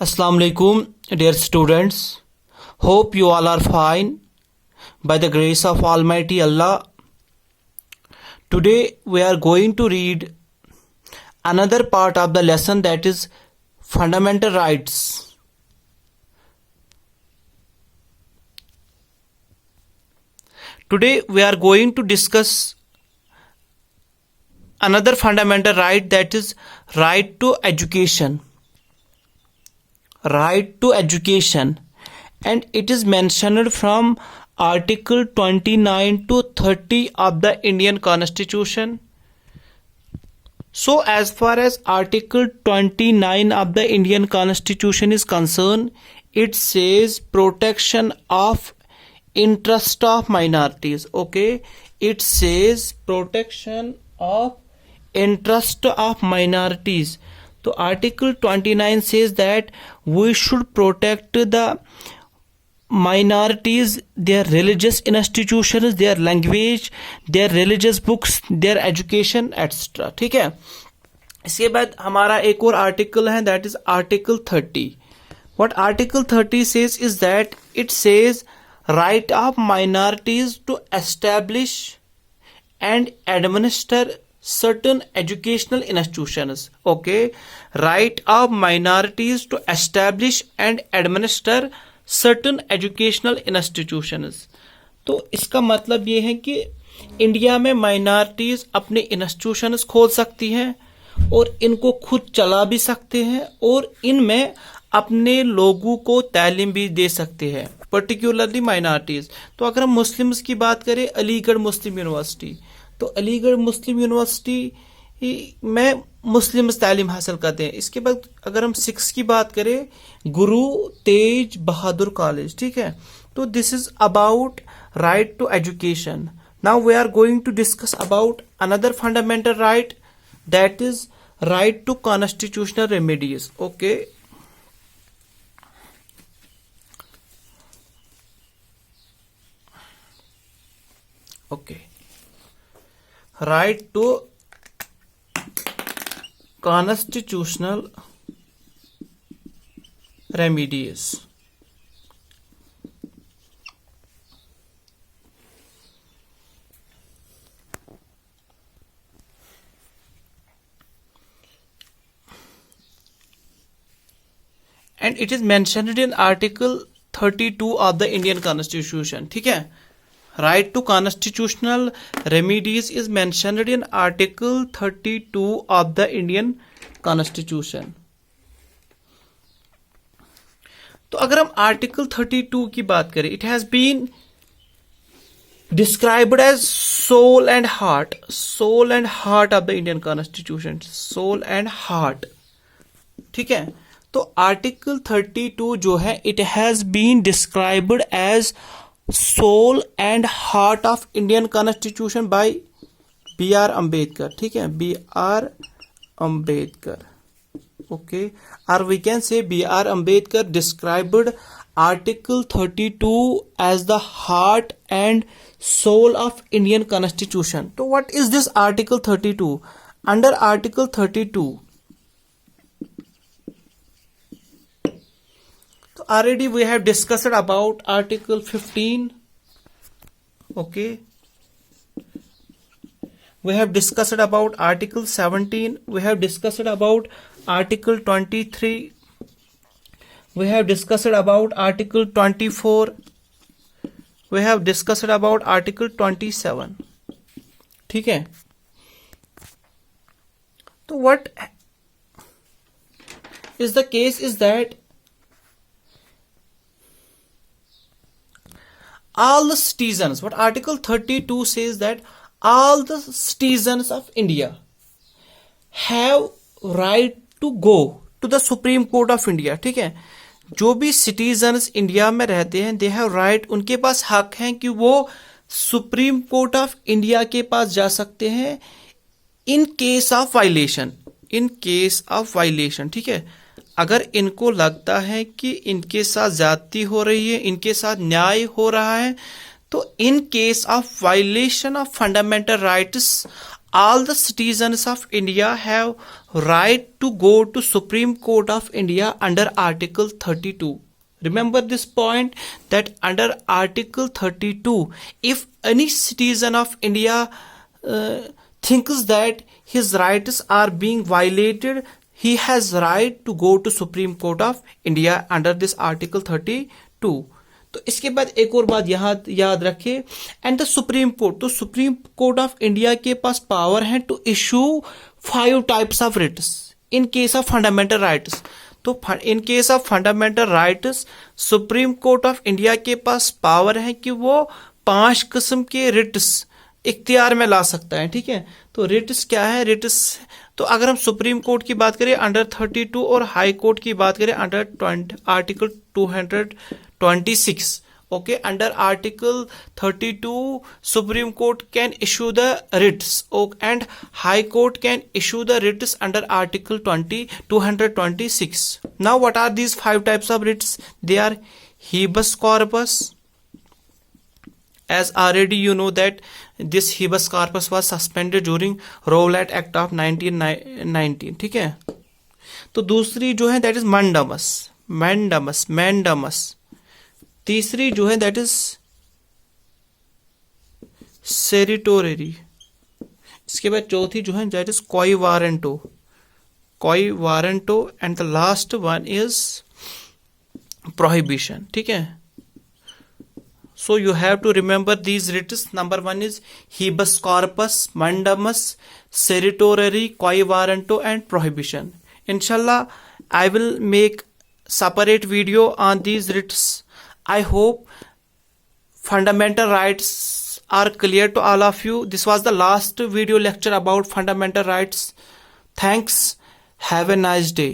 Assalamu alaikum, dear students. Hope you all are fine by the grace of Almighty Allah. Today we are going to read another part of the lesson, that is fundamental rights. Today we are going to discuss another fundamental right, that is right to education. Right to education, and it is mentioned from Article 29 to 30 of the Indian Constitution. So as far as Article 29 of the Indian Constitution is concerned, it says protection of interest of minorities. Okay, it says protection of interest of minorities. So Article 29 says that we should protect the minorities, their religious institutions, their language, their religious books, their education, etc. ठीक है. इसके बाद हमारा एक और article है, that is Article 30. What Article 30 says is that it says right of minorities to establish and administer certain educational institutions. Okay, right of minorities to establish and administer certain educational institutions. तो इसका मतलब ये है कि India में minorities अपने institutions खोल सकती हैं और इनको खुद चला भी सकते हैं और इनमें अपने लोगों को तालीम भी दे सकते हैं, पर्टिकुलरली माइनॉरिटीज. तो अगर हम मुस्लिम्स की बात करें, अलीगढ़ मुस्लिम यूनिवर्सिटी, तो अलीगढ़ मुस्लिम यूनिवर्सिटी में मुस्लिम्स तालीम हासिल करते हैं. इसके बाद अगर हम सिक्स की बात करें, गुरु तेज बहादुर कॉलेज. ठीक है, तो this is about right to education. Now we are going to discuss about another fundamental right, that is right to constitutional remedies. Okay, okay, right to constitutional remedies. And it is mentioned in Article 32 of the Indian Constitution. ठीक है, right to constitutional remedies is mentioned in Article 32 of the Indian Constitution. तो अगर हम Article 32 की बात करें, it has been described as soul and heart of the Indian Constitution. Soul and heart. ठीक है, तो Article 32 जो है, it has been described as soul and heart of Indian Constitution by B.R. Ambedkar. ठीक है, B.R. Ambedkar. Okay, or we can say B.R. Ambedkar described Article 32 as the heart and soul of Indian Constitution. So what is this Article 32? Under Article 32, already we have discussed about Article 15. Okay, we have discussed about Article 17. We have discussed about Article 23. We have discussed about Article 24. We have discussed about Article 27. ठीक है, तो what is the case is that all the citizens, what Article 32 says, that all the citizens of India have right to go to the Supreme Court of India. ठीक है, जो भी citizens India में रहते हैं, दे हैव राइट, उनके पास हक है कि वो सुप्रीम कोर्ट ऑफ इंडिया के पास जा सकते हैं इन केस ऑफ वायलेशन. ठीक है, अगर इनको लगता है कि इनके साथ ज्यादती हो रही है, इनके साथ न्याय हो रहा है, तो in case of violation of fundamental rights all the citizens of India have right to go to Supreme Court of India under Article 32. Remember this point, that under Article 32, if any citizen of India thinks that his rights are being violated, he has right to go to Supreme Court of India under this Article 32. तो इसके बाद एक और बात याद रखिए, and the Supreme Court, तो Supreme Court of India के पास पावर है to issue 5 types of writs in case of fundamental rights. तो in case of fundamental rights Supreme Court of India के पास पावर है कि वो 5 किस्म के रिट्स इख्तियार में ला सकता है. ठीक है, तो रिट्स क्या है? रिट्स, तो अगर हम सुप्रीम कोर्ट की बात करें अंडर 32 और हाई कोर्ट की बात करें under article 226. Okay, under Article 32, Supreme Court can issue the writs, and High Court can issue the writs under Article 226. Now, what are these 5 types of writs? They are habeas corpus. As already you know that this habeas corpus was suspended during Rowlatt Act of 1919. ठीक है, तो दूसरी जो है that is mandamus. तीसरी जो है that is सेरिटोररी. इसके बाद चौथी जो है that is quo warranto and the last one is prohibition. ठीक है, so you have to remember these writs. Number 1 is habeas corpus, mandamus, certiorari, quo warranto and prohibition. इंशाल्लाह I will make separate video on these writs. I hope fundamental rights are clear to all of you. This was the last video lecture about fundamental rights. Thanks. Have a nice day.